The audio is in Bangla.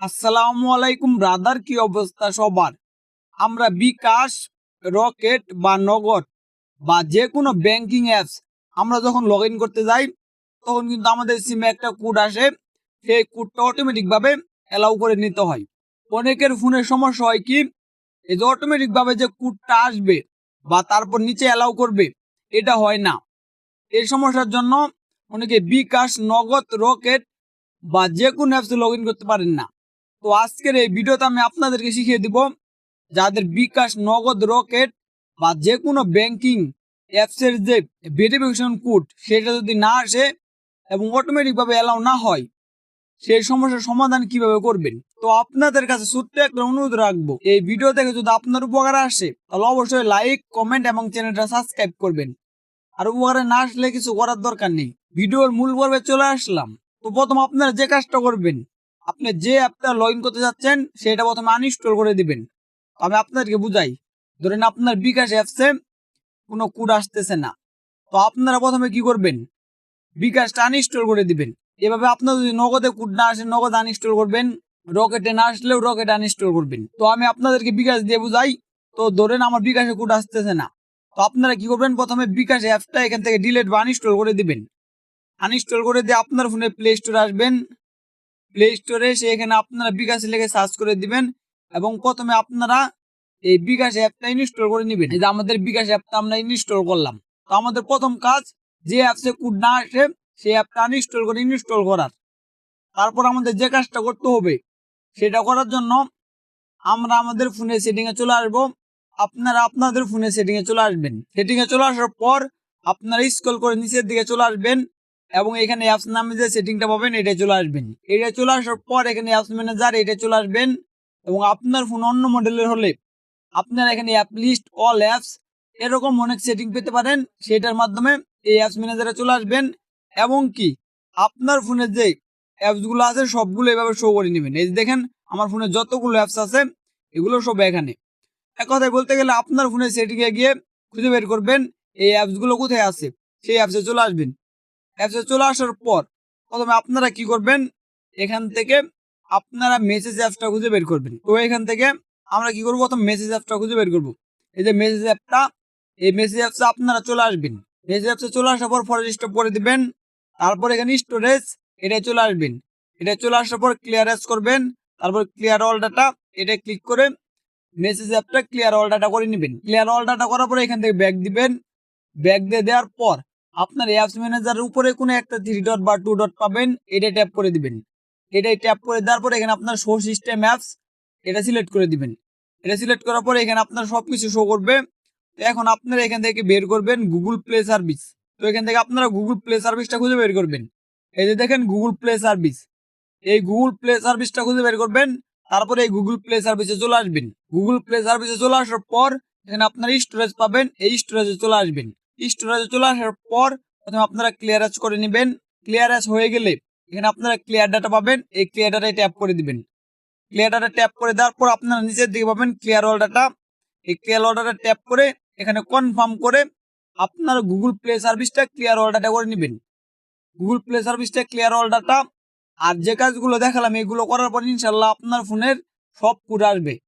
আসসালামু আলাইকুম ব্রাদার, কি অবস্থা সবার? আমরা বিকাশ, রকেট বা নগদ বা যে কোনো ব্যাংকিং অ্যাপস আমরা যখন লগ ইন করতে যাই তখন কিন্তু আমাদের সিমে একটা কোড আসে। সেই কোডটা অটোমেটিকভাবে অ্যালাউ করে নিতে হয়। অনেকের ফোনের সমস্যা হয় কি, এই যে অটোমেটিকভাবে যে কোডটা আসবে বা তারপর নিচে অ্যালাউ করবে, এটা হয় না। এই সমস্যার জন্য অনেকে বিকাশ, নগদ, রকেট বা যে কোনো অ্যাপসে লগ ইন করতে পারেন না। তো আজকের এই ভিডিওতে আমি আপনাদেরকে শিখিয়ে দিব যাদের বিকাশ, নগদ, রকেট বা যে কোনো ব্যাংকিং অ্যাপসের যে ভেরিফিকেশন কোড সেটা যদি না আসে এবং অটোমেটিকভাবে অ্যালাউ না হয়, সেই সমস্যার সমাধান কিভাবে করবেন। তো আপনাদের কাছে ছোট্ট একটা অনুরোধ রাখবো, এই ভিডিও থেকে যদি আপনার উপকার আসে তাহলে অবশ্যই লাইক, কমেন্ট এবং চ্যানেলটা সাবস্ক্রাইব করবেন। আর উপকারে না আসলে কিছু করার দরকার নেই। ভিডিওর মূল পর্বে চলে আসলাম। তো প্রথম আপনারা যে কাজটা করবেন, আপনি যে অ্যাপটা লগ ইন করতে যাচ্ছেন সেটা প্রথমে আনইনস্টল করে দিবেন। তো আমি আপনাদেরকে বুঝাই। ধরেন আপনার বিকাশ অ্যাপসে কোনো কোড আসতেছে না, তো আপনারা প্রথমে কি করবেন, বিকাশটা আনইনস্টল করে দিবেন। এভাবে আপনার যদি নগদে কোড না আসে নগদ আনইনস্টল করবেন, রকেটে না আসলেও রকেট আনইনস্টল করবেন। তো আমি আপনাদেরকে বিকাশ দিয়ে বুঝাই। তো ধরেন আমার বিকাশে কোড আসতেছে না, তো আপনারা কি করবেন, প্রথমে বিকাশ অ্যাপসটা এখান থেকে ডিলিট বা আনইনস্টল করে দিবেন। আনইনস্টল করে দিয়ে আপনার ফোনে প্লে স্টোরে আসবেন। প্লে স্টোরে এসে এখানে আপনারা বিকাশ লিখে সার্চ করে দিবেন এবং প্রথমে আপনারা এই বিকাশ অ্যাপটা ইনস্টল করে নেবেন। এই যে আমাদের বিকাশ অ্যাপটা আমরা ইনস্টল করলাম। তো আমাদের প্রথম কাজ, যে অ্যাপসে কোড না আসে সেই অ্যাপটা আনইনস্টল করে ইনস্টল করার। তারপর আমাদের যে কাজটা করতে হবে সেটা করার জন্য আমরা আমাদের ফোনের সেটিংয়ে চলে আসবো। আপনারা আপনাদের ফোনের সেটিংয়ে চলে আসবেন। সেটিংয়ে চলে আসার পর আপনারা স্ক্রল করে নিচের দিকে চলে আসবেন এবং এখানে অ্যাপস নামে যে সেটিংটা পাবেন এটা চলে আসবেন। এটা চলে আসার পর এখানে অ্যাপস ম্যানেজার এটা চলে আসবেন এবং আপনার ফোন অন্য মডেলের হলে আপনারা এখানে অ্যাপ লিস্ট, অল অ্যাপস এরকম অনেক সেটিং পেতে পারেন। সেটার মাধ্যমে এই অ্যাপস ম্যানেজারে চলে আসবেন এবং কি আপনার ফোনের যে অ্যাপসগুলো আছে সবগুলো এভাবে শো করে নেবেন। এই যে দেখেন আমার ফোনে যতগুলো অ্যাপস আছে এগুলো সব এখানে। এক কথায় বলতে গেলে আপনার ফোনের সেটিংয়ে গিয়ে খুঁজে বের করবেন এই অ্যাপসগুলো কোথায় আছে, সেই অ্যাপসে চলে আসবেন। অ্যাপসে চলে আসার পর প্রথমে আপনারা কি করবেন, এখান থেকে আপনারা মেসেজ অ্যাপসটা খুঁজে বের করবেন। তো এখান থেকে আমরা কি করবো, প্রথম মেসেজ অ্যাপসটা খুঁজে বের করবো। এই যে মেসেজ অ্যাপটা, এই মেসেজ অ্যাপসে আপনারা চলে আসবেন। মেসেজ অ্যাপসে চলে আসার পর ফরেস্ট স্টপ করে দিবেন। তারপর এখানে স্টোরেজ এটা চলে আসবেন। এটা চলে আসার পর ক্লিয়ারেন্স করবেন। তারপর ক্লিয়ার অল ডাটা এটা ক্লিক করে মেসেজ অ্যাপটা ক্লিয়ার অল ডাটা করে নেবেন। ক্লিয়ার অল ডাটা করার পর এখান থেকে ব্যাক দিবেন। ব্যাক দিয়ে দেওয়ার পর আপনার অ্যাপস ম্যানেজারের উপরে কোনো একটা 3 ডট বা 2 ডট পাবেন, এটা ট্যাপ করে দিবেন। এটাই ট্যাপ করে দেওয়ার পর এখানে আপনার শো সিস্টেম অ্যাপস এটা সিলেক্ট করে দিবেন। এটা সিলেক্ট করার পরে এখানে আপনার সবকিছু শো করবে। তো এখন আপনারা এখান থেকে বের করবেন গুগল প্লে সার্ভিস। তো এখান থেকে আপনারা গুগল প্লে সার্ভিসটা খুঁজে বের করবেন। এই যে দেখেন গুগল প্লে সার্ভিস, এই গুগল প্লে সার্ভিসটা খুঁজে বের করবেন। তারপরে এই গুগল প্লে সার্ভিসে চলে আসবেন। গুগল প্লে সার্ভিসে চলে আসার পর এখানে আপনার স্টোরেজ পাবেন, এই স্টোরেজে চলে আসবেন। স্টোরেজে চলে আসার পর প্রথমে আপনারা ক্লিয়ারেন্স করে নেবেন। ক্লিয়ারেন্স হয়ে গেলে এখানে আপনারা ক্লিয়ার ডাটা পাবেন, এই ক্লিয়ার ডাটায় ট্যাপ করে দিবেন। ক্লিয়ার ডাটা ট্যাপ করে দেওয়ার পর আপনারা নিচের দিকে পাবেন ক্লিয়ার অল ডাটা। এই ক্লিয়ার অল ডাটা ট্যাপ করে এখানে কনফার্ম করে আপনারা গুগল প্লে সার্ভিসটা ক্লিয়ার অল ডাটা করে নেবেন। গুগল প্লে সার্ভিসটা ক্লিয়ার অল ডাটা আর যে কাজগুলো দেখালাম এগুলো করার পর ইনশাল্লাহ আপনার ফোনের সব কোড আসবে।